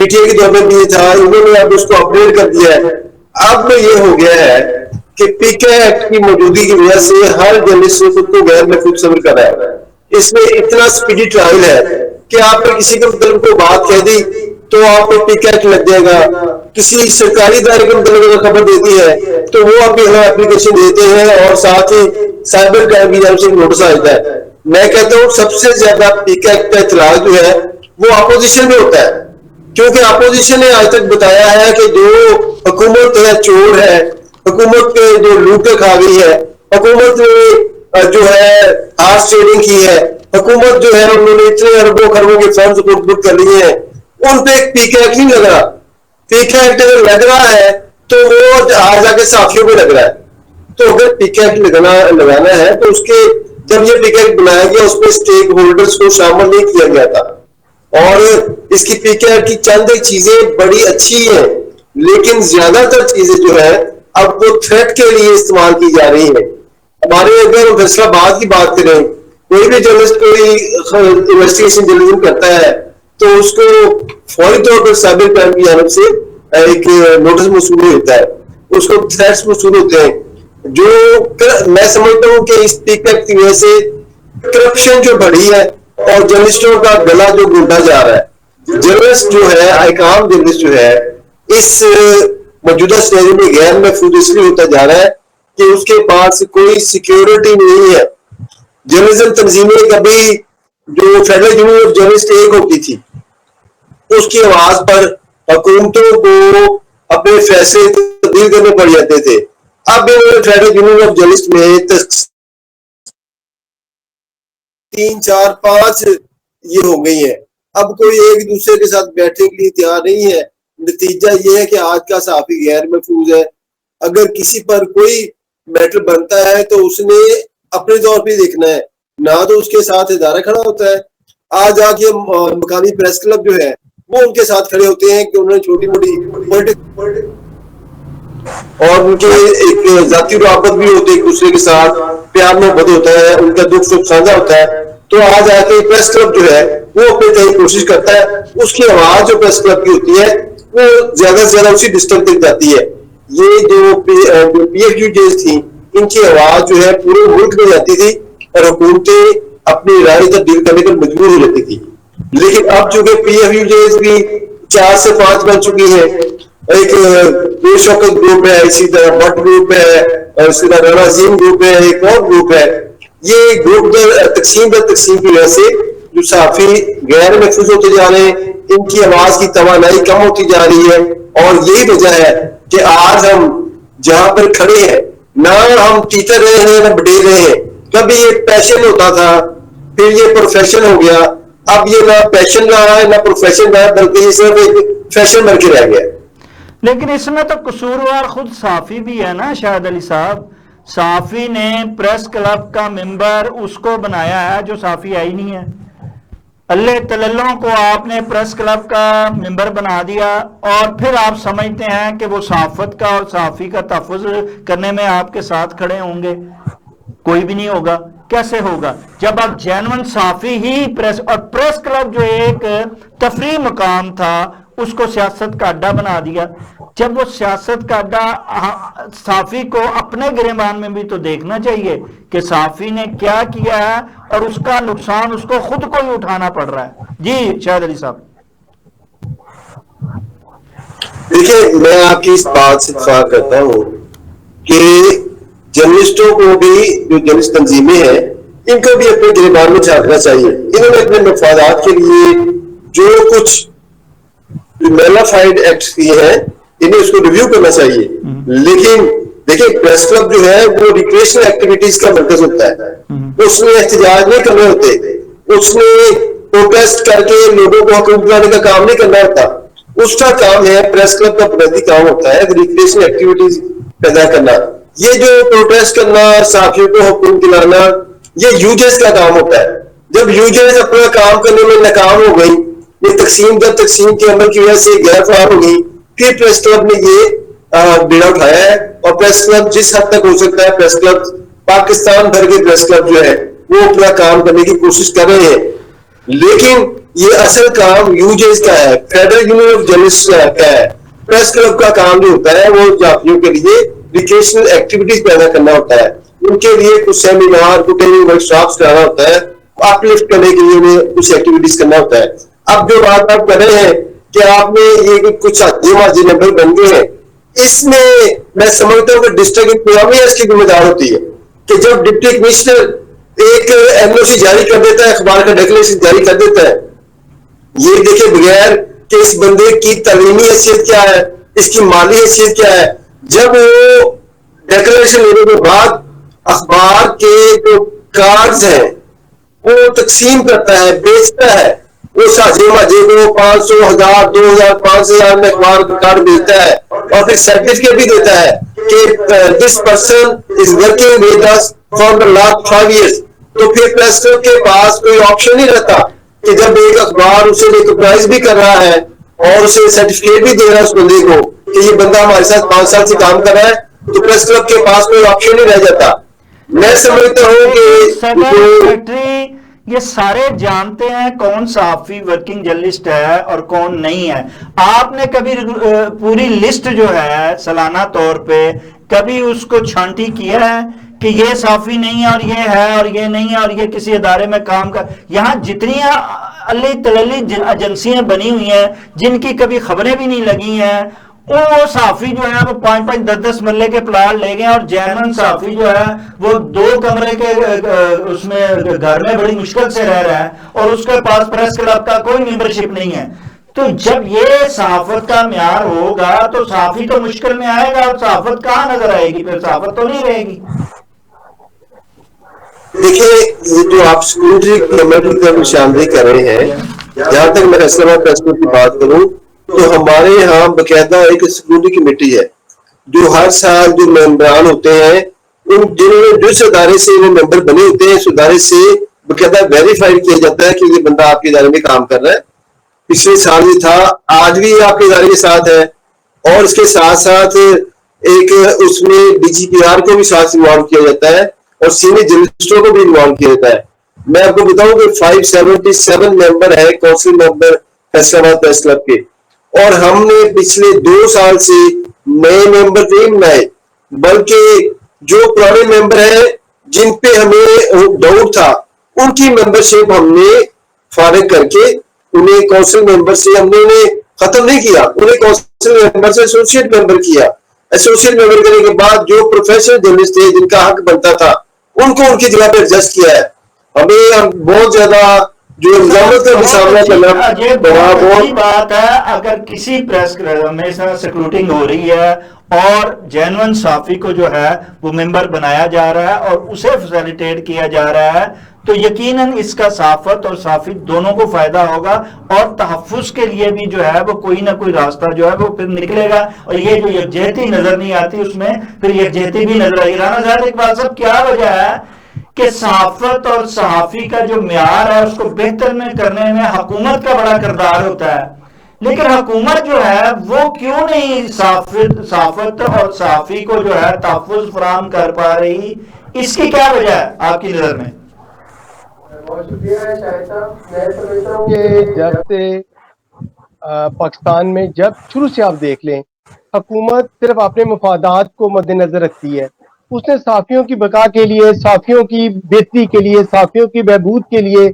P T A کے دور میں بھی یہ تھا, انہوں نے اب اس کو اپڈیٹ کر دیا ہے. اب یہ ہو گیا ہے کہ پی کے ایکٹ کی موجودگی کی وجہ سے ہر جرنلسٹ نے خود کو غیر محفوظ سمجھ کر رہا ہے. اس میں اتنا اسپیڈی ٹرائل ہے کہ آپ نے کسی کے مطلب کو بات کہہ دی تو آپ کو پی کے ایکٹ لگ جائے گا. کسی سرکاری ادارے کے مطلب اگر خبر دیتی ہے تو وہ ابھی ہمیں اپلیکیشن دیتے ہیں اور ساتھ ہی سائبر کرائم کی جانب سے نوٹس آ جاتا ہے. میں کہتا ہوں سب سے زیادہ پی کے ایکٹ کا اطلاع جو ہے وہ اپوزیشن میں ہوتا ہے, کیونکہ اپوزیشن نے آج تک بتایا ہے کہ جو حکومت ہے چور ہے, حکومت کے جو لوٹے کھا گئی ہے, حکومت نے جو ہے آرس ٹریڈنگ کی ہے, حکومت جو ہے انہوں نے اتنے اربوں خربوں کے فنڈز کو بک کر لیے ہیں, ان پہ پی کے ایکٹ نہیں لگ رہا. پی کے ایکٹ اگر لگ رہا ہے تو وہ آج آ کے صحافیوں پہ لگ رہا ہے. تو اگر پی کے ایکٹ لگانا ہے تو اس کے جب یہ پی کے ایکٹ بنایا گیا اس میں اسٹیک ہولڈرز کو شامل نہیں کیا گیا تھا, اور اس کی پی کے ایکٹ کی چند چیزیں بڑی اچھی ہیں, لیکن زیادہ تر چیزیں جو ہے اب وہ تھریٹ کے لیے استعمال کی جا رہی ہیں. ہمارے اگر فیصلہ آباد کی بات کریں, کوئی بھی جرنلسٹ کوئی انویسٹیگیشن جرنلزم کرتا ہے تو اس کو فوری طور پر سائبر کرائم کی جانب سے ایک نوٹس موصول ہوتا ہے, اس کو تھریٹس موصول ہوتے ہیں. جو میں سمجھتا ہوں کہ اس پی کے ایکٹ کی وجہ سے کرپشن جو بڑھی ہے اور جرنلسٹوں کا گلا جو گھونٹا جا رہا ہے. جرنلسٹ جو ہے ایکام جرنلسٹ جو ہے اس موجودہ سچویشن میں غیر محفوظ اس لیے ہوتا جا رہا ہے کہ اس کے پاس کوئی سیکیورٹی نہیں ہے. جرنلزم تنظیمیں کبھی جو فیڈرل یونین آف جرنلسٹ ایک ہوتی تھی اس کی آواز پر حکومتوں کو اپنے فیصلے تبدیل کرنے پڑ جاتے تھے. اب فیڈرل یونین آف جرنلسٹ میں 3 4 5 یہ ہو گئی ہیں. اب کوئی ایک دوسرے کے ساتھ بیٹھنے کے لیے تیار نہیں ہے. نتیجہ یہ ہے کہ آج کا صحافی غیر محفوظ ہے. اگر کسی پر کوئی میٹر بنتا ہے تو اس نے اپنے طور پہ دیکھنا ہے, نہ تو اس کے ساتھ ادارہ کھڑا ہوتا ہے. آج آ کے مقامی پریس کلب جو ہے وہ ان کے ساتھ کھڑے ہوتے ہیں کہ انہوں نے چھوٹی موٹی اور ان کے ایک ذاتی روابط بھی ہوتے ہیں, ایک دوسرے کے ساتھ پیار محبت ہوتا ہے, ان کا دکھ سکھ سانجھا ہوتا ہے. تو آج آ کے پریس کلب جو ہے وہ اپنے طرح کوشش کرتا ہے, اس کی آواز جو پریس کلب کی ہوتی ہے وہ زیادہ سے زیادہ اسی ڈسٹرکٹ تک جاتی ہے. یہ جو پی ایف یو جیز تھی ان کی آواز جو ہے پورے ملک میں جاتی تھی اور حکومتیں اپنی رائے تبدیل کرنے پر مجبور ہو جاتی تھی. لیکن اب چونکہ پی ایف یو جیز بھی 4 سے 5 بن چکی ہے, ایک بے شوکت گروپ ہے, اسی طرح بٹ گروپ ہے, اور اسی طرح رانا عظیم گروپ ہے, ایک اور گروپ ہے. یہ گروپ تقسیم در تقسیم کی وجہ سے جو صحافی غیر محفوظ ہوتے جا رہے ہیں, ان کی آواز کی توانائی کم ہوتی جا رہی ہے. اور یہی وجہ ہے کہ آج ہم جہاں پر کھڑے ہیں نہ ہم ٹیچر رہے ہیں نہ بٹیر رہے ہیں. کبھی یہ پیشن ہوتا تھا, پھر یہ پروفیشن ہو گیا. اب یہ نہ پیشن رہا ہے نہ پروفیشن رہا ہے, بلکہ یہ صرف ایک فیشن بن کے رہ گیا. لیکن اس میں تو قصوروار خود صحافی بھی ہے نا شاہد علی صاحب. صحافی نے پریس کلب کا ممبر اس کو بنایا ہے جو صحافی ہے ہی نہیں ہے. اللہ تللوں کو آپ نے پریس کلب کا ممبر بنا دیا اور پھر آپ سمجھتے ہیں کہ وہ صحافت کا اور صحافی کا تحفظ کرنے میں آپ کے ساتھ کھڑے ہوں گے. کوئی بھی نہیں ہوگا. کیسے ہوگا جب آپ جینون صحافی ہی پریس کلب جو ایک تفریح مقام تھا اس کو سیاست کا اڈا بنا دیا. جب وہ سیاست کا اڈا, صحافی کو اپنے گریبان میں بھی تو دیکھنا چاہیے کہ صحافی نے کیا کیا ہے اور اس کا نقصان اس کو خود کو ہی اٹھانا پڑ رہا ہے. جی شاہد علی صاحب. دیکھیں میں آپ کی اس بات سے اتفاق کرتا ہوں کہ جرنلسٹوں کو بھی جو جرنلسٹ تنظیمیں ہیں ان کو بھی اپنے گریبان میں جھانکنا چاہیے. انہوں نے اپنے مفادات کے لیے جو کچھ میلافائڈ ایکٹس کیے ہیں انہیں اس کو ریویو کرنا چاہیے. لیکن دیکھیں پریس کلب جو ہے وہ ریکریشنل ایکٹیویٹیز کا مرکز ہوتا ہے. اس میں احتجاج نہیں کرنے ہوتے, اس میں پروٹیسٹ کر کے لوگوں کو حکومت بنانے کا کام نہیں کرنا ہوتا. اس کا کام ہے, پریس کلب کا بنیادی کام ہوتا ہے ریکریشنل ایکٹیویٹیز پیدا کرنا. یہ جو پروٹیسٹ کرنا, صحافیوں کو حکومت دلانا, یہ یوجیز کا کام ہوتا ہے. جب یوجیز اپنا کام کرنے میں ناکام ہو گئی, یہ تقسیم در تقسیم کے عمل کی وجہ سے غیر فعال ہو گئی, پھر پریس کلب نے یہ بیڑا اٹھایا ہے. اور پریس کلب جس حد تک ہو سکتا ہے, پریس کلب پاکستان بھر کے پریس کلب جو ہے وہ اپنا کام کرنے کی کوشش کر رہے ہیں. لیکن یہ اصل کام یوجز کا ہے, فیڈرل یونین آف جرنلسٹ کا ہے. پریس کلب کا کام جو ہوتا ہے وہ صحافیوں کے لیے ایجوکیشنل ایکٹیویٹیز پیدا کرنا ہوتا ہے, ان کے لیے کچھ سیمینار, کچھ ٹریننگ ورکشاپس کرانا ہوتا ہے, اپ لفٹ کرنے کے لیے انہیں کچھ ایکٹیویٹیز کرنا ہوتا ہے. اب جو بات آپ کر رہے ہیں کہ آپ نے یہ کچھ حاجی نمبر بن گئے ہیں, اس میں سمجھتا ہوں کہ ڈسٹرکٹ انتظامیہ اس کی ذمہ دار ہوتی ہے کہ جب ڈپٹی کمشنر ایک این او سی جاری کر دیتا ہے, اخبار کا ڈیکلیریشن جاری کر دیتا ہے, یہ دیکھے بغیر کہ اس بندے کی تعلیمی حیثیت کیا ہے, اس کی مالی حیثیت کیا ہے, جب وہ ڈیکلیریشن لینے کے بعد اخبار کے جو کارڈز ہیں وہ تقسیم کرتا ہے, بیچتا ہے, وہ ساجے ماجے کو 500, 1000, 2000, 5000 میں اخبار کا کارڈ بیچتا ہے اور پھر سرٹیفکیٹ بھی دیتا ہے کہ this person is working with us for the last 5 years. تو پھر پریس کلب کے پاس کوئی آپشن نہیں رہتا کہ جب ایک اخبار اسے ریکگنائز بھی کر رہا ہے اور اسے سرٹیفکیٹ بھی دے رہا ہے اس بندے کو کہ یہ بندہ ہمارے ساتھ 5 سال سے کام کر رہا ہے, تو پریس کلب کے پاس کوئی آپشن نہیں رہ جاتا. میں سمجھتا ہوں کہ یہ سارے جانتے ہیں کون صحافی ورکنگ جرنلسٹ ہے اور کون نہیں ہے. آپ نے کبھی پوری لسٹ جو ہے سالانہ طور پہ کبھی اس کو چھانٹی کیا ہے کہ یہ صحافی نہیں ہے اور یہ ہے اور یہ نہیں ہے اور یہ کسی ادارے میں کام کر, یہاں جتنی علی تللی ایجنسیاں بنی ہوئی ہیں جن کی کبھی خبریں بھی نہیں لگی ہیں, وہ صحافی جو ہے وہ 5-5, 10-10 مرلے کے پلاٹ لے گئے, اور جینون صحافی جو ہے وہ 2 کمرے کے اس میں گھر میں بڑی مشکل سے رہ رہا ہے اور اس کے پاس پریس کلب کا کوئی ممبرشپ نہیں ہے. تو جب یہ صحافت کا معیار ہوگا تو صحافی تو مشکل میں آئے گا, اور صحافت کہاں نظر آئے گی, پھر صحافت تو نہیں رہے گی. دیکھیں یہ جو آپ سیکورٹی کمیٹی کا نشاندہی کر رہے ہیں, جہاں تک میں فیصلہ باد پریس کلب کی بات کروں تو ہمارے یہاں باقاعدہ ایک سیکورٹی کمیٹی ہے جو ہر سال جو ممبران ہوتے ہیں ان جنہوں نے جس ادارے سے وہ ممبر بنے ہوتے ہیں اس ادارے سے باقاعدہ ویریفائی کیا جاتا ہے کہ یہ بندہ آپ کے ادارے میں کام کر رہا ہے. پچھلے سال بھی تھا, آج بھی آپ کے ادارے کے ساتھ ہے, اور اس کے ساتھ ساتھ ایک اس میں ڈی جی پی آر کو بھی ساتھ انوالو کیا جاتا ہے اور سینئر جرنلسٹوں کو بھی انوالو کیا جاتا ہے. میں آپ کو بتاؤں کہ 577 ممبر ہے کونسل ممبر فیصلہ آباد پریس کلب کے, اور ہم نے پچھلے 2 سال سے نئے ممبر نہیں بنائے بلکہ جو پرانے ممبر ہیں جن پہ ہمیں ڈاؤٹ تھا ان کی ممبرشپ ہم نے فارغ کر کے انہیں کونسل ممبر سے ہم نے انہیں ختم نہیں کیا, انہیں کونسل ممبر سے ایسوسیٹ ممبر کیا. ایسوسیٹ ممبر کرنے کے بعد جو پروفیشنل جرنلسٹ تھے جن کا حق بنتا تھا ان کو ان کی جگہ پہ ایڈجسٹ کیا ہے. ہمیں بہت زیادہ جو نظامت کا بھی سامنا کرنا بہت بات ہے. اگر کسی پریس میں سیکروٹنگ ہو رہی ہے اور جینون صحافی کو جو ہے وہ ممبر بنایا جا رہا ہے اور اسے فیسیلیٹیٹ کیا جا رہا ہے تو یقیناً اس کا صحافت اور صحافی دونوں کو فائدہ ہوگا, اور تحفظ کے لیے بھی جو ہے وہ کوئی نہ کوئی راستہ جو ہے وہ پھر نکلے گا. اور یہ جو یکجہتی نظر نہیں آتی اس میں پھر یکجہتی بھی نظر آئی. رانا صاحب اقبال صاحب کیا وجہ ہے کہ صحافت اور صحافی کا جو معیار ہے اس کو بہتر میں کرنے میں حکومت کا بڑا کردار ہوتا ہے, لیکن حکومت جو ہے وہ کیوں نہیں صحافت اور صحافی کو جو ہے تحفظ فراہم کر پا رہی, اس کی کیا وجہ ہے آپ کی نظر میں؟ بہت شکریہ شاہد صاحب. میں سمجھتا ہوں کہ جب سے پاکستان میں جب شروع سے آپ دیکھ لیں حکومت صرف اپنے مفادات کو مد نظر رکھتی ہے. اس نے صحافیوں کی بقا کے لیے, صحافیوں کی بہتری کے لیے, صحافیوں کی بہبود کے لیے,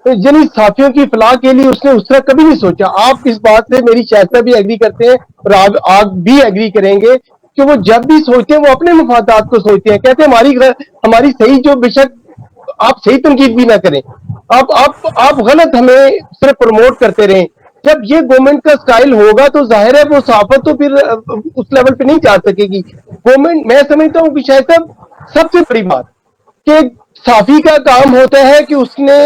یعنی صحافیوں کی فلاح کے لیے اس نے اس طرح کبھی نہیں سوچا. آپ اس بات سے میری شاہد بھی ایگری کرتے ہیں اور آپ بھی ایگری کریں گے کہ وہ جب بھی سوچتے ہیں وہ اپنے مفادات کو سوچتے ہیں. کہتے ہیں ہماری صحیح جو بے شک آپ صحیح تنقید بھی نہ کریں, آپ غلط ہمیں صرف پروموٹ کرتے رہیں. جب یہ گورنمنٹ کا سٹائل ہوگا تو ظاہر ہے وہ صحافت تو پھر اس لیول پہ نہیں جا سکے گی. گورنمنٹ میں سمجھتا ہوں کہ شاید سب سے بڑی بات کہ صحافی کا کام ہوتا ہے کہ اس نے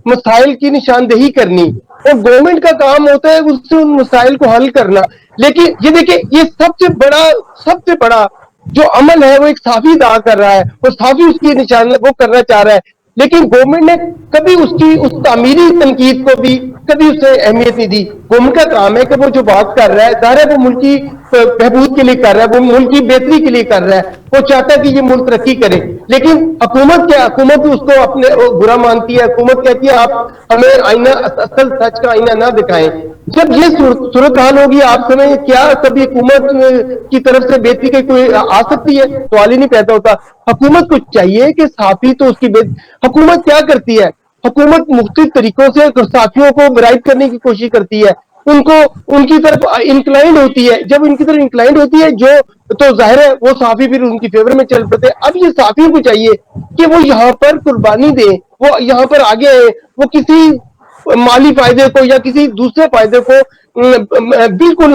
مسائل کی نشاندہی کرنی اور گورنمنٹ کا کام ہوتا ہے اس سے ان مسائل کو حل کرنا. لیکن یہ دیکھیں یہ سب سے بڑا جو عمل ہے وہ ایک صحافی ادا کر رہا ہے, وہ صحافی اس کی نشان وہ کرنا چاہ رہا ہے, لیکن گورنمنٹ نے کبھی اس کی اس تعمیری تنقید کو بھی کبھی اسے اہمیت نہیں دی. گورنمنٹ کا کام ہے کہ وہ جو بات کر رہا ہے ظاہر ہے وہ ملکی بہبود کے لیے کر رہا ہے, وہ ملکی بہتری کے لیے کر رہا ہے, وہ چاہتا ہے کہ یہ ملک ترقی کرے. لیکن حکومت کیا, حکومت اس کو اپنے برا مانتی ہے. حکومت کہتی ہے آپ ہمیں آئینہ, اصل سچ کا آئینہ نہ دکھائیں. جب یہ صورتحال ہوگی آپ سمجھیں کیا کبھی حکومت کی طرف سے بہتری کی کوئی آ سکتی ہے؟ سوال ہی نہیں پیدا ہوتا. حکومت کو چاہیے کہ صحافی تو اس کی حکومت کیا کرتی ہے, حکومت مختلف طریقوں سے صحافیوں کو برائٹ کرنے کی کوشش کرتی ہے, ان کی طرف انکلائنڈ ہوتی ہے. جب ان کی طرف انکلائنڈ ہوتی ہے جو تو ظاہر ہے وہ صحافی پھر ان کی فیور میں چل پڑتے ہیں. اب یہ صحافیوں کو چاہیے کہ وہ یہاں پر قربانی دیں, وہ یہاں پر آگے آئے, وہ کسی مالی فائدے کو یا کسی دوسرے فائدے کو بالکل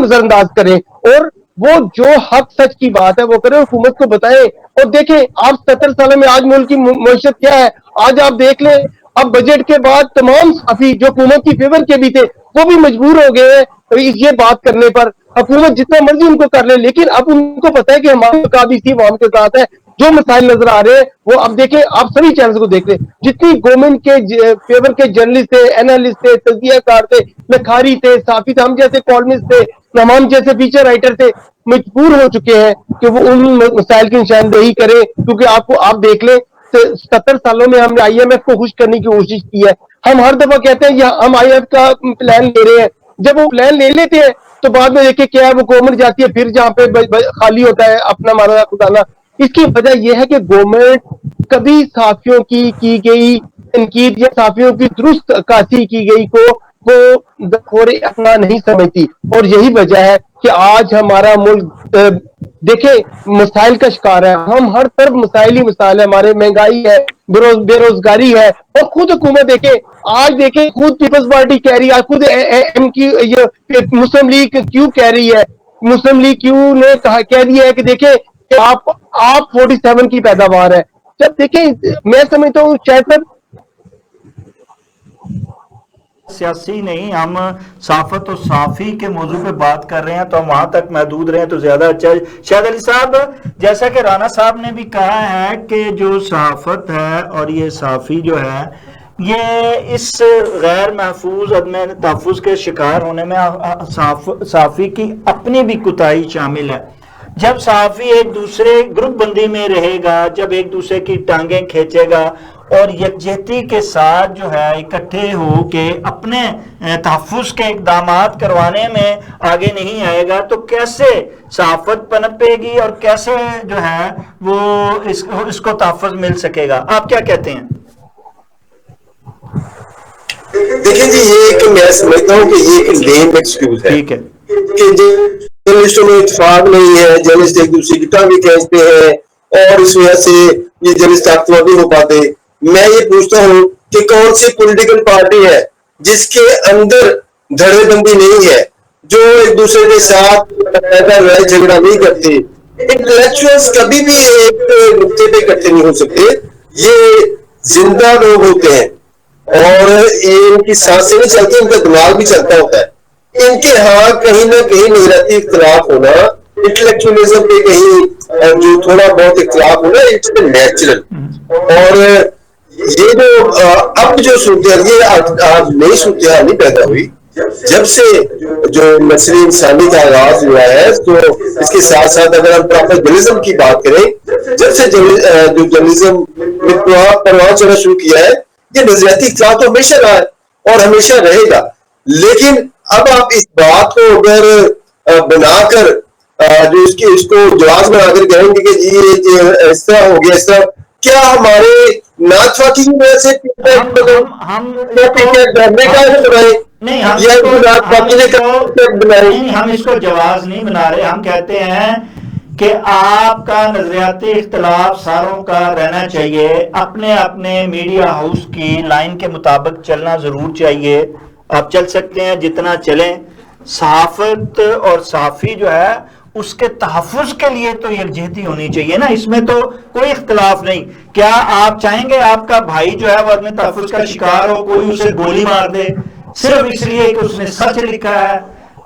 نظر انداز کریں, اور وہ جو حق سچ کی بات ہے وہ کریں, حکومت کو بتائیں. اور دیکھیں آپ 70 سالوں میں آج ملک کی معیشت کیا ہے, آج آپ دیکھ لیں. اب بجٹ کے بعد تمام صحافی جو حکومت کی فیور کے بھی تھے وہ بھی مجبور ہو گئے ہیں یہ بات کرنے پر. حکومت جتنا مرضی ان کو کر لے, لیکن اب ان کو پتا ہے کہ ہماری مقابل اسی عوام کے ساتھ ہے. جو مسائل نظر آ رہے ہیں وہ اب دیکھیں, آپ سبھی چینلز کو دیکھ لیں, جتنی گورنمنٹ کے فیور کے جرنلسٹ تھے, اینالسٹ تھے, تجزیہ کار تھے, لکھاری تھے, صحافی تھے, ہم جیسے کالمسٹ تھے, ہم جیسے فیچر رائٹر تھے, مجبور ہو چکے ہیں کہ وہ ان مسائل کی نشاندہی کریں. کیونکہ آپ دیکھ لیں 70 سالوں میں ہم نے آئی ایم ایف کو خوش کرنے کی کوشش کی ہے. ہم ہر دفعہ کہتے ہیں ہم آئی ایم ایف کا پلان لے رہے ہیں, جب وہ پلان لے لیتے ہیں تو بعد میں دیکھیں کیا ہے, وہ گورنمنٹ جاتی ہے پھر جہاں پہ خالی ہوتا ہے اپنا مانا خزانہ. اس کی وجہ یہ ہے کہ گورنمنٹ کبھی صحافیوں کی گئی تنقید یا صحافیوں کی درست عکاسی کی گئی کو وہ اپنا نہیں سمجھتی. اور یہی وجہ ہے کہ آج ہمارا ملک دیکھیں مسائل کا شکار ہے. ہم ہر طرف مسائل ہی مسائل ہے, ہمارے مہنگائی ہے, بے روزگاری ہے. اور خود حکومت دیکھیں, آج دیکھیں خود پیپلز پارٹی کہہ رہی ہے, خود ایم کی مسلم لیگ کیوں کہہ رہی ہے, مسلم لیگ کیوں نے کہہ دیا ہے کہ دیکھیں کہ آپ 47 کی پیداوار ہے. جب دیکھیں میں سمجھتا ہوں شاید سر سیاسی نہیں, ہم صحافت و صحافی کے موضوع پہ بات کر رہے ہیں تو ہم وہاں تک محدود رہیں تو زیادہ اچھا ہے. شاہد علی صاحب, جیسا کہ رانا صاحب نے بھی کہا ہے کہ جو صحافت ہے اور یہ صحافی جو ہے یہ اس غیر محفوظ عدم تحفظ کے شکار ہونے میں صحافی کی اپنی بھی کوتاہی شامل ہے. جب صحافی ایک دوسرے گروپ بندی میں رہے گا, جب ایک دوسرے کی ٹانگیں کھینچے گا اور یکجہتی کے ساتھ جو ہے اکٹھے ہو کے اپنے تحفظ کے اقدامات کروانے میں آگے نہیں آئے گا تو کیسے صحافت پنپے گی اور کیسے جو ہے وہ اس کو تحفظ مل سکے گا؟ آپ کیا کہتے ہیں؟ دیکھیں جی, یہ ایک میں سمجھتا ہوں کہ یہ ایک لیم ایکسکیوز ہے. ٹھیک ہے کہ جرنلسٹوں میں اتفاق نہیں ہے, جرنلسٹ ایک دوسرے کی ٹانگیں کھینچتے ہیں اور اس وجہ سے یہ جرنلسٹ طاقتور نہیں ہو پاتے. میں یہ پوچھتا ہوں کہ کون سی پولیٹیکل پارٹی ہے جس کے اندر دھڑے بندی نہیں ہے, جو ایک دوسرے کے ساتھ لڑائی جھگڑا نہیں کرتے. انٹلیکچوئلز کبھی بھی ایک نقطے پہ اکٹھے نہیں ہو سکتے. یہ زندہ لوگ ہوتے ہیں اور ان کی سانس سے نہیں چلتی, ان کا دماغ بھی چلتا ہوتا ہے. ان کے ہاں کہیں نہ کہیں نظریاتی اختلاف ہونا, انٹلیکچوئلزم پہ کہیں جو تھوڑا بہت اختلاف ہونا, اٹس نیچرل. اور یہ جو اب جو صورتحال, یہ آج نئی صورتحال نہیں پیدا ہوئی. جب سے جو نسل انسانی کا آغاز ہوا ہے تو اس کے ساتھ ساتھ اگر ہم پروفیشنلزم کی بات کریں, جب سے جو جرنلزم میں پرواز چڑھنا شروع کیا ہے, یہ نظریاتی اختلاف تو ہمیشہ رہا ہے اور ہمیشہ رہے گا. لیکن اب آپ اس بات کو اگر بنا کر جو اس کو جواز بنا کر کہیں گے کہ جی اس طرح ہو گیا, اس طرح کیا ہمارے ناتوا کی وجہ سے ہم اس کو جواز نہیں بنا رہے. ہم کہتے ہیں کہ آپ کا نظریاتی اختلاف ساروں کا رہنا چاہیے, اپنے اپنے میڈیا ہاؤس کی لائن کے مطابق چلنا ضرور چاہیے. آپ چل سکتے ہیں جتنا چلیں. صحافت اور صحافی جو ہے اس کے تحفظ کے لیے تو یکجہتی ہونی چاہیے نا, اس میں تو کوئی اختلاف نہیں. کیا آپ چاہیں گے آپ کا بھائی جو ہے وہ عدم تحفظ کا شکار ہو, کوئی اسے گولی مار دے صرف اس لیے کہ اس نے سچ لکھا ہے؟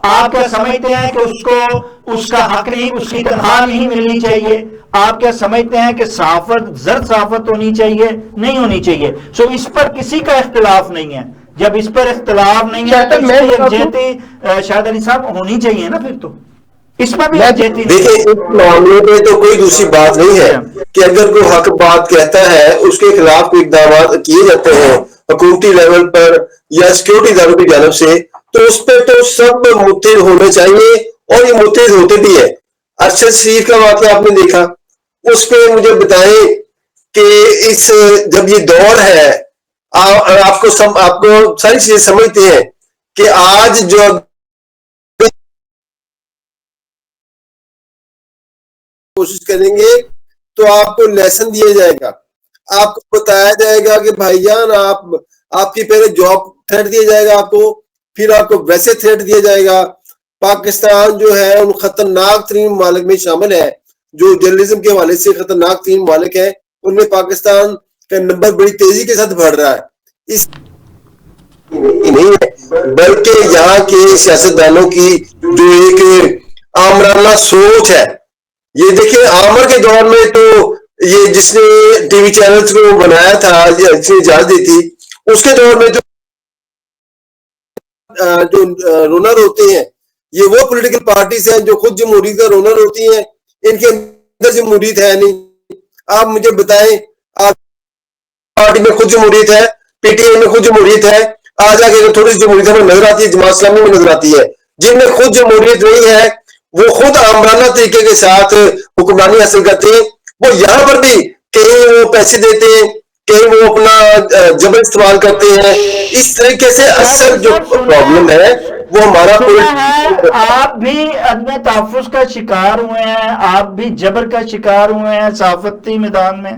آپ کیا سمجھتے ہیں کہ اس کو اس کا حق نہیں, اس کی تنخواہ نہیں ملنی چاہیے؟ آپ کیا سمجھتے ہیں کہ صحافت زرد صحافت ہونی چاہیے؟ نہیں ہونی چاہیے. سو اس پر کسی کا اختلاف نہیں ہے. جب اس پر اختلاف نہیں ہے تو اس میں کی یکجہتی شاہد علی صاحب ہونی چاہیے نا، پھر تو اس پر بھی یکجہتی نہیں دیکھیں اس معاملے میں تو کوئی دوسری بات نہیں ہے کہ اگر کوئی حق بات کہتا ہے اس کے خلاف کوئی اقدامات کیے جاتے ہیں حکومتی لیول پر یا سیکورٹی اداروں کی جانب سے، تو اس پہ تو سب متحد ہونے چاہیے، اور یہ متحد ہوتے بھی ہے۔ ارشد شریف کا واقعہ آپ نے دیکھا، اس پہ مجھے بتائیں کہ اس جب یہ دور ہے، آپ کو ساری چیزیں سمجھتے ہیں کہ آج جو کوشش کریں گے تو آپ کو لیسن دیا جائے گا، آپ کو بتایا جائے گا کہ بھائی جان آپ کی پہلے جاب تھریٹ دیا جائے گا، آپ کو پھر آپ کو ویسے تھریٹ دیا جائے گا۔ پاکستان جو ہے ان خطرناک ترین ممالک میں شامل ہے جو جرنلزم کے حوالے سے خطرناک ترین ممالک ہیں، ان میں پاکستان کا نمبر بڑی تیزی کے ساتھ بڑھ رہا ہے۔ اس نہیں ہے بلکہ یہاں کے سیاستدانوں کی جو ایک آمرانہ سوچ ہے۔ یہ دیکھیں عامر کے دور میں تو یہ جس نے ٹی وی چینلز کو بنایا تھا، جس نے اجازت دی تھی، اس کے دور میں جو رونر ہوتے ہیں یہ وہ پولیٹیکل پارٹیز ہیں جو خود جمہوریت کا رونر ہوتی ہیں، ان کے اندر جمہوریت ہے نہیں۔ آپ مجھے بتائیں، آپ پارٹی میں خود جمہوریت ہے، پی ٹی آئی میں خود جمہوریت ہے، آج آگے تھوڑی سی جمہوریت ہمیں نظر آتی ہے، جماعت اسلامی میں نظر آتی ہے۔ جن میں خود جمہوریت نہیں ہے وہ خود آمرانہ طریقے کے ساتھ حکمرانی حاصل کرتے ہیں، وہ یہاں پر بھی کہیں وہ پیسے دیتے ہیں، کہیں وہ اپنا جبر استعمال کرتے ہیں۔ اس طریقے سے اصل جو پرابلم ہے وہ ہمارا آپ بھی عدم تحفظ کا شکار ہوئے ہیں، آپ بھی جبر کا شکار ہوئے ہیں صحافتی میدان میں۔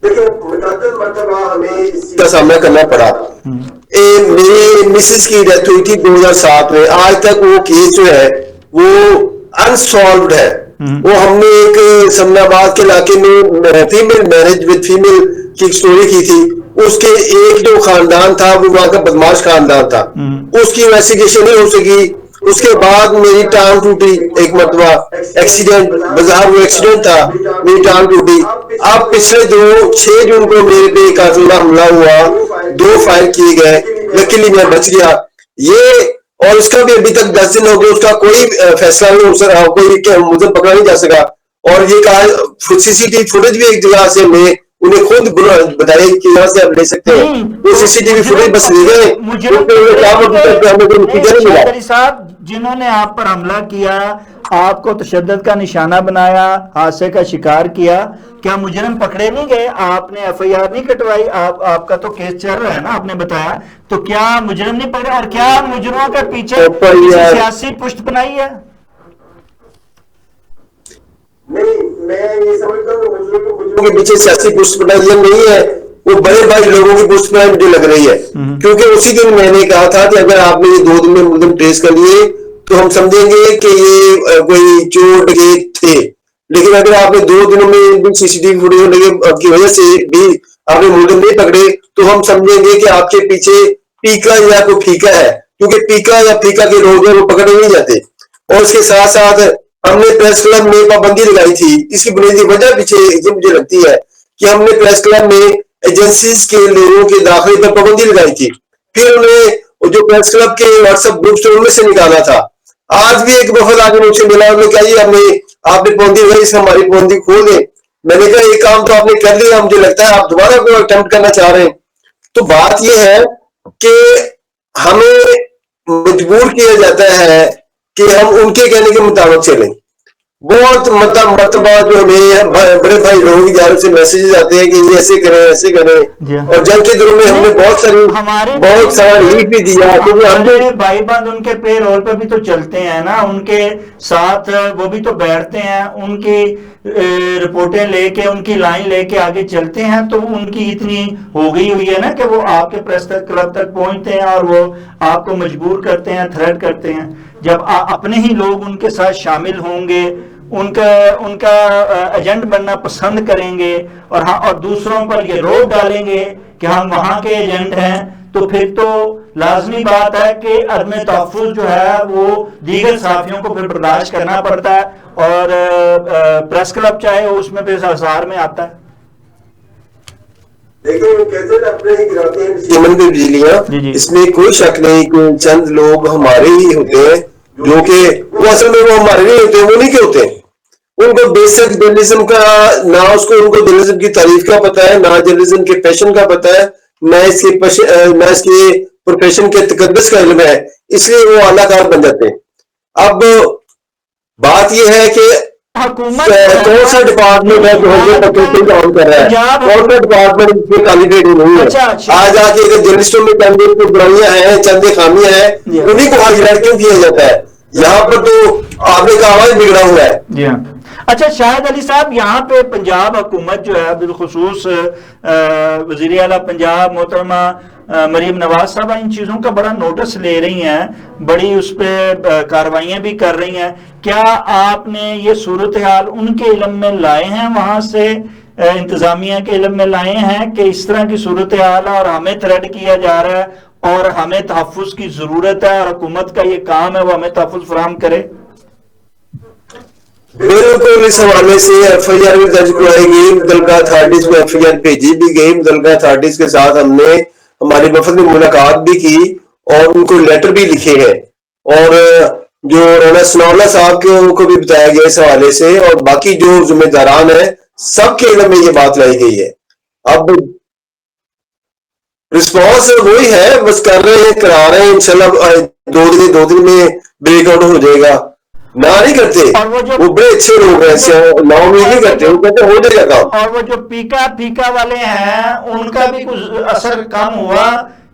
متعدد مرتبہ ہمیں اس کا سامنا کرنا پڑا۔ میری مسز کی ڈیتھ ہوئی تھی 2007 میں، آج تک وہ کیس جو ہے وہ انسالوڈ ہے۔ وہ ہم نے ایک سمن آباد کے علاقے میں فیمیل میرج وتھ فیمیل کی ایک سٹوری کی تھی، اس کے ایک جو خاندان تھا وہ وہاں کا بدماش خاندان تھا، اس کی انویسٹیگیشن نہیں ہو سکی۔ اس کے بعد میری ٹانگ ٹوٹی ایک مرتبہ، ایکسیڈنٹ، بظاہر وہ ایکسیڈنٹ تھا، میری ٹانگ ٹوٹی۔ اب پچھلے 6 جون کو میرے پہ قاتلانہ حملہ ہوا، 2 فائر کیے گئے، لیکن میں بچ گیا۔ یہ اور اس کا بھی ابھی تک 10 دن ہو گئے، اس کا کوئی فیصلہ نہیں ہو سکا، کوئی مجھے پکڑا نہیں جا سکا۔ اور یہ کہا سی سی ٹی وی فوٹیج بھی ایک جگہ سے میں انہیں خود بتایا کہ یہاں سے آپ لے سکتے ہیں، وہ سی سی ٹی وی فوٹیج بس لے گئے، صاحب جنہوں نے آپ پر حملہ کیا، آپ کو تشدد کا نشانہ بنایا، حادثے کا شکار کیا، کیا مجرم پکڑے نہیں گئے؟ آپ نے ایف آئی آر نہیں کٹوائی؟ آپ کا تو کیس چل رہا ہے نا، آپ نے بتایا، تو کیا مجرم نہیں پکڑے؟ اور کیا مجرموں کے پیچھے کسی سیاسی پشت بنائی ہے؟ نہیں، میں یہ سمجھتا ہوں مجرموں کے پیچھے سیاسی پشت بنائی نہیں ہے، وہ بڑے بڑے لوگوں کی پشت بنائی مجھے لگ رہی ہے، کیونکہ اسی دن میں نے کہا تھا کہ اگر آپ نے یہ 2 دن میں ملزم ٹریس کر لیے تو ہم سمجھیں گے کہ یہ کوئی چور ڈکیت تھے، لیکن اگر آپ نے 2 دنوں میں سی سی ٹی وی فوٹیج کی وجہ سے بھی آپ نے ملزم نہیں پکڑے تو ہم سمجھیں گے کہ آپ کے پیچھے پیکا یا کوئی پھیکا ہے، کیونکہ پیکا یا پھیکا کے لوگ وہ پکڑے نہیں جاتے۔ اور اس کے ساتھ ساتھ ہم نے پریس کلب میں پابندی لگائی تھی، اس کی بنیادی وجہ پیچھے مجھے لگتی ہے کہ ہم نے پریس کلب میں ایجنسیز کے لوگوں کے داخلے پر پابندی لگائی تھی، پھر انہیں جو پریس کلب کے واٹس ایپ گروپس ان میں سے نکالا تھا۔ آج بھی ایک وفد آگے مجھ سے ملا، انہوں نے کہا جی آپ نے پابندی لگائی، اس میں ہماری پابندی کھول دیں۔ میں نے کہا یہ کام تو آپ نے کر لیا، مجھے لگتا ہے آپ دوبارہ کوئی اٹیمپٹ کرنا چاہ رہے ہیں۔ تو بات یہ ہے کہ ہمیں مجبور کیا جاتا ہے کہ ہم ان کے کہنے کے مطابق چلیں۔ بہت مرتبہ جو ہمیں بڑے بھائی لوگوں کی جانب سے میسیجز آتے ہیں کہ یہ ایسے کریں ایسے کریں، اور جنگ کے دنوں میں ہم نے بہت سارا ریلیف بھی دیا، کیونکہ ہم بھائی بند ان کے پے رول پہ بھی تو چلتے ہیں نا، ان کے ساتھ وہ بھی تو بیٹھتے ہیں، ان کی رپورٹیں لے کے، ان کی لائن لے کے آگے چلتے ہیں، تو ان کی اتنی ہو گئی ہوئی ہے نا کہ وہ آپ کے پریس کلب تک پہنچتے ہیں اور وہ آپ کو مجبور کرتے ہیں، تھریٹ کرتے ہیں۔ جب اپنے ہی لوگ ان کے ساتھ شامل ہوں گے، ان کا ایجنٹ بننا پسند کریں گے، اور دوسروں پر یہ روک ڈالیں گے کہ ہم وہاں کے ایجنٹ ہیں، تو پھر تو لازمی بات ہے کہ عدم تحفظ جو ہے وہ دیگر صحافیوں کو پھر برداشت کرنا پڑتا ہے، اور پریس کلب چاہے اس میں پھر ہزار میں آتا ہے۔ دیکھیں کہتے ہیں اپنے ہی گراتے ہیں یمن میں بجلیاں. جی جی. اس میں کوئی شک نہیں کہ چند لوگ ہمارے ہی ہوتے ہیں جو کہ وہ اصل میں وہ ہمارے نہیں ہوتے, وہ نہیں کے ہوتے ہیں. ان کو بیسک جرنلزم کا نہ ان کو جرنلزم کی تعریف کا پتہ ہے, نہ جرنلزم کے پیشن کا پتہ ہے, نہ اس کے پروفیشن کے تقدس کا علم ہے, اس لیے وہ اعلیٰ کار بن جاتے ہیں. اب بات یہ ہے کہ حکومت کون سا ڈپارٹمنٹ ہے جو ہم کام کر رہا ہے, کون سا ڈپارٹمنٹ اس میں کینڈیڈیٹ نہیں ہے. آج آ کے اگر جرنلسٹوں میں چند برائیاں ہیں, چند خامیاں ہیں, انہیں کو ہائیلائٹ کیوں کیا جاتا ہے؟ یہاں پر تو آپ نے کا آواز بگڑا ہوا ہے. جی ہاں. اچھا شاہد علی صاحب, یہاں پہ پنجاب حکومت جو ہے بالخصوص وزیر اعلیٰ پنجاب محترمہ مریم نواز صاحبہ ان چیزوں کا بڑا نوٹس لے رہی ہیں, بڑی اس پہ کاروائیاں بھی کر رہی ہیں. کیا آپ نے یہ صورتحال ان کے علم میں لائے ہیں, وہاں سے انتظامیہ کے علم میں لائے ہیں کہ اس طرح کی صورتحال ہے اور ہمیں تھریٹ کیا جا رہا ہے اور ہمیں تحفظ کی ضرورت ہے اور حکومت کا یہ کام ہے وہ ہمیں تحفظ فراہم کرے؟ بالکل اس حوالے سے ایف آئی آر بھی درج کروائی گئی, متعلقہ اتھارٹیز کو ایف آئی آر بھیجی بھی گئی. متعلقہ اتھارٹیز کے ساتھ ہم نے ہماری وفد میں ملاقات بھی کی اور ان کو لیٹر بھی لکھے ہیں, اور جو رانا ثناءاللہ صاحب کو بھی بتایا گیا اس حوالے سے, اور باقی جو ذمہ داران ہیں سب کے علم میں یہ بات لائی گئی ہے. اب رسپانس وہی ہے, بس کر رہے ہیں, کرا رہے ہیں. انشاءاللہ دو دن میں بریک آؤٹ ہو جائے گا. نہ نہیں کرتے, وہ بڑے اچھے لوگ ہیں, نا امید نہیں کرتے, وہ کہتے ہو جائے گا کام. اور وہ جو پیکا والے ہیں ان کا بھی کچھ اثر کم ہوا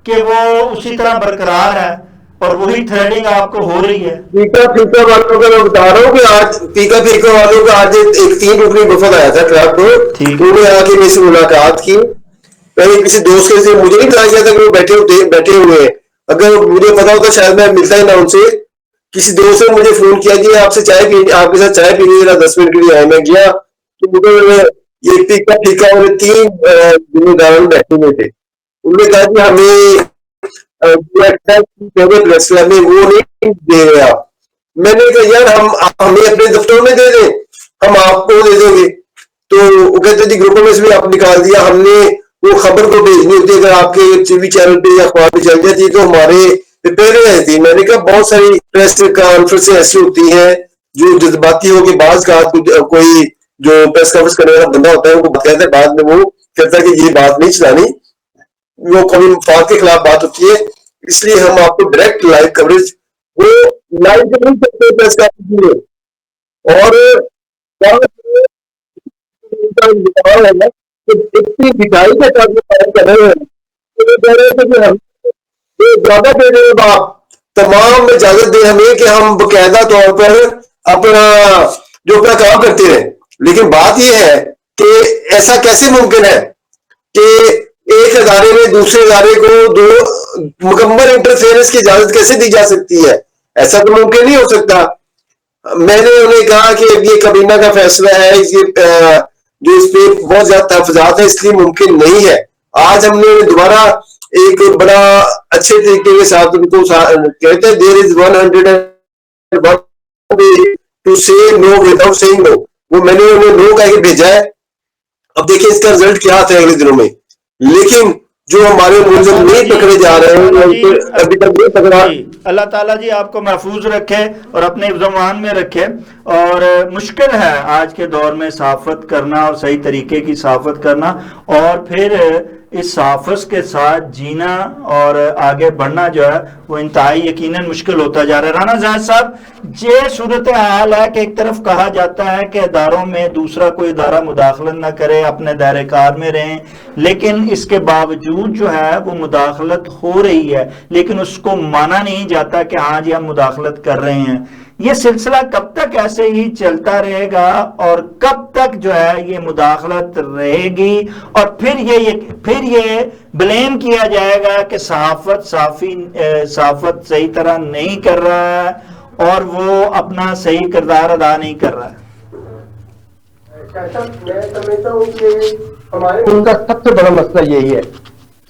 کہ وہ اسی طرح برقرار ہے اور وہی تھریڈنگ آپ کو ہو رہی ہے. پیکا والوں کا میں بتا رہا ہوں کہ آج پیکا والوں کا آج ایک 3 رکنی وفد آیا تھا ٹرک کو, انہوں نے آ کے میرے سے ملاقات کی. پہلے کسی دوست کے سے مجھے نہیں بتایا گیا تھا کہ وہ بیٹھے ہوئے ہیں. اگر مجھے پتا ہوتا شاید میں ملتا ہی نہ ان سے. کسی دوست نے مجھے فون کیا کہ آپ سے آپ کے ساتھ چائے پینے ذرا 10 منٹ کے لیے آئے. میں گیا تو مجھے یہ پیکا والے 3 ذمہ داران بیٹھے ہوئے تھے. انہوں نے کہا کہ ہمیں وہ نہیں دے رہے آپ. میں نے کہا یار ہمیں اپنے دفتروں میں دے دیں, ہم آپ کو دے دیں گے. تو وہ کہتے جی گروپوں میں سے بھی آپ نکال دیا. ہم نے وہ خبر کو بھیجنی ہوتی ہے, اگر آپ کے ٹی وی چینل پہ یا اخبار پہ چل جاتی ہے تو ہمارے پہلے رہتی. میں نے کہا بہت ساری پریس کانفرنسیں ایسی ہوتی ہیں جو جذباتی ہو کے بعض کا کوئی جو پریس کانفرنس کرنے والا بندہ ہوتا ہے ان کو بتاتا ہے, بعد میں وہ کہتا ہے کہ یہ بات نہیں چلانی, وہ قومی مفاد کے خلاف بات ہوتی ہے. اس لیے ہم آپ کو ڈائریکٹ لائیو کوریج وہ لائیو نہیں کرتے پریس کانفرنس میں. اور اتنی دکھائی کے ساتھ کر رہے ہیں زیادہ دے رہے ہیں, آپ تمام اجازت دیں ہمیں کہ ہم باقاعدہ طور پر اپنا کام کرتے رہیں. لیکن بات یہ ہے کہ ایسا کیسے ممکن ہے کہ ایک ادارے میں دوسرے ادارے کو مکمل انٹرفیئرنس کی اجازت کیسے دی جا سکتی ہے؟ ایسا تو ممکن نہیں ہو سکتا. میں نے انہیں کہا کہ یہ کابینہ کا فیصلہ ہے, جو اس پہ بہت زیادہ تحفظات ہیں, اس لیے ممکن نہیں ہے. آج ہم نے دوبارہ ایک بڑا اچھے طریقے کے ساتھ ان کو کہتے ہیں there is 101 to say no without saying no. وہ میں نے انہیں نو کہہ کے بھیجا ہے. اب دیکھیں اس کا رزلٹ کیا آتا ہے اگلے دنوں میں. لیکن جو ہمارے ملزم نہیں پکڑے جا رہے ہیں ابھی تک نہیں پکڑا. اللہ تعالیٰ جی آپ کو محفوظ رکھے اور اپنے زمان میں رکھے. اور مشکل ہے آج کے دور میں صحافت کرنا اور صحیح طریقے کی صحافت کرنا, اور پھر اس صحافت کے ساتھ جینا اور آگے بڑھنا جو ہے وہ انتہائی یقیناً مشکل ہوتا جا رہا ہے. رانا زاہد صاحب, یہ صورتحال ہے کہ ایک طرف کہا جاتا ہے کہ اداروں میں دوسرا کوئی ادارہ مداخلت نہ کرے, اپنے دائرہ کار میں رہیں, لیکن اس کے باوجود جو ہے وہ مداخلت ہو رہی ہے, لیکن اس کو مانا نہیں جاتا کہ ہاں جی ہم مداخلت کر رہے ہیں. یہ سلسلہ کب تک ایسے ہی چلتا رہے گا اور کب تک جو ہے یہ مداخلت رہے گی, اور پھر یہ بلیم کیا جائے گا کہ صحافت صحیح طرح نہیں کر رہا ہے اور وہ اپنا صحیح کردار ادا نہیں کر رہا ہے؟ میں سمجھتا ہوں کہ ہمارے ملک کا سب سے بڑا مسئلہ یہی ہے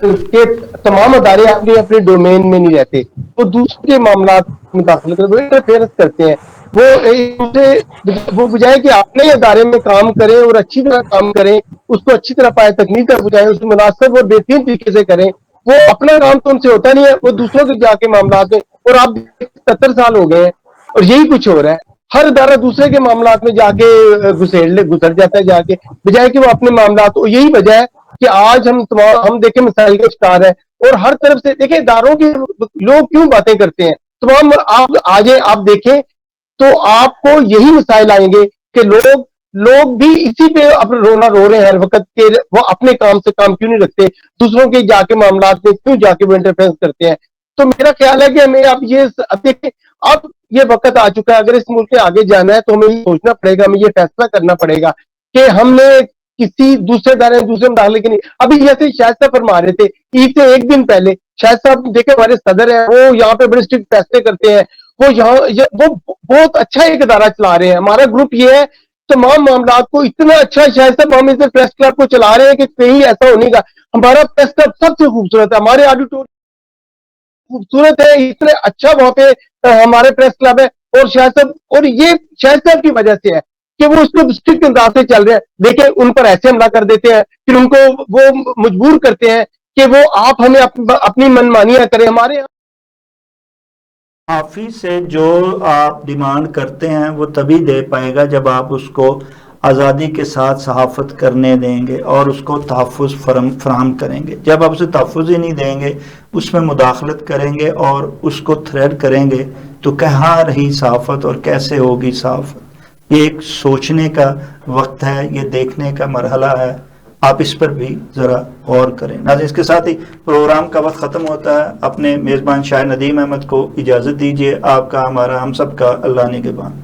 کہ تمام ادارے اپنے ڈومین میں نہیں رہتے, وہ دوسرے معاملات مداخلت انٹرفیئرنس کرتے ہیں. وہ بجائے کہ اپنے ادارے میں کام کریں اور اچھی طرح کام کریں، اس کو اچھی طرح پائے تکمیل تک پہنچائیں، اس کو مناسب اور بہترین طریقے سے کریں، وہ اپنا کام تو ان سے ہوتا نہیں ہے، وہ دوسروں کے جا کے معاملات میں، اور آپ 70 سال ہو گئے ہیں اور یہی کچھ ہو رہا ہے، ہر ادارہ دوسرے کے معاملات میں جا کے گزر جاتا ہے جا کے، بجائے کہ وہ اپنے معاملات، یہی وجہ ہے کہ آج ہم دیکھیں مسائل کا شکار ہے، اور ہر طرف سے دیکھیں اداروں کے لوگ کیوں باتیں کرتے ہیں، تمام آپ دیکھیں تو آپ کو یہی مسائل آئیں گے کہ لوگ بھی اسی پہ رونا رو رہے ہیں ہر وقت کہ وہ اپنے کام سے کام کیوں نہیں رکھتے، دوسروں کے جا کے معاملات میں کیوں جا کے وہ انٹرفیئرنس کرتے ہیں۔ تو میرا خیال ہے کہ ہمیں اب دیکھیں، اب یہ وقت آ چکا ہے، اگر اس ملک کے آگے جانا ہے تو ہمیں یہ سوچنا پڑے گا، ہمیں یہ فیصلہ کرنا پڑے گا کہ ہم نے کسی دوسرے ادارے دوسرے مداخلے کے نہیں، ابھی جیسے شاہد صاحب فرما رہے تھے عید سے ایک دن پہلے شاہد صاحب دیکھیں ہمارے صدر ہیں، وہ یہاں پہ بڑے اسٹرکٹ فیصلے کرتے ہیں، وہ بہت اچھا ایک ادارہ چلا رہے ہیں، ہمارا گروپ یہ ہے تمام معاملات کو اتنا اچھا شاہد صاحب ہم اسے پریس کلب کو چلا رہے ہیں کہ کہیں ایسا ہونے کا، ہمارا پریس کلب سب سے خوبصورت ہے، ہمارے آڈیٹور خوبصورت ہے، اتنے اچھا وہاں پہ ہمارے پریس کلب ہے، اور شاہد صاحب، اور یہ شاہد صاحب کی وجہ سے ہے کہ وہ اس کو اسٹرکٹ انداز سے چل رہے ہیں، دیکھیں ان پر ایسے حملہ کر دیتے ہیں، پھر ان کو وہ مجبور کرتے ہیں کہ وہ آپ ہمیں اپنی منمانیاں کریں، ہمارے صحافی سے جو آپ ڈیمانڈ کرتے ہیں وہ تبھی دے پائے گا جب آپ اس کو آزادی کے ساتھ صحافت کرنے دیں گے اور اس کو تحفظ فراہم کریں گے۔ جب آپ اسے تحفظ ہی نہیں دیں گے، اس میں مداخلت کریں گے اور اس کو تھریڈ کریں گے، تو کہاں رہی صحافت اور کیسے ہوگی صحافت؟ یہ ایک سوچنے کا وقت ہے، یہ دیکھنے کا مرحلہ ہے، آپ اس پر بھی ذرا غور کریں۔ ناظرین، اس کے ساتھ ہی پروگرام کا وقت ختم ہوتا ہے، اپنے میزبان شاہ ندیم احمد کو اجازت دیجیے، آپ کا، ہمارا، ہم سب کا اللہ نگہبان۔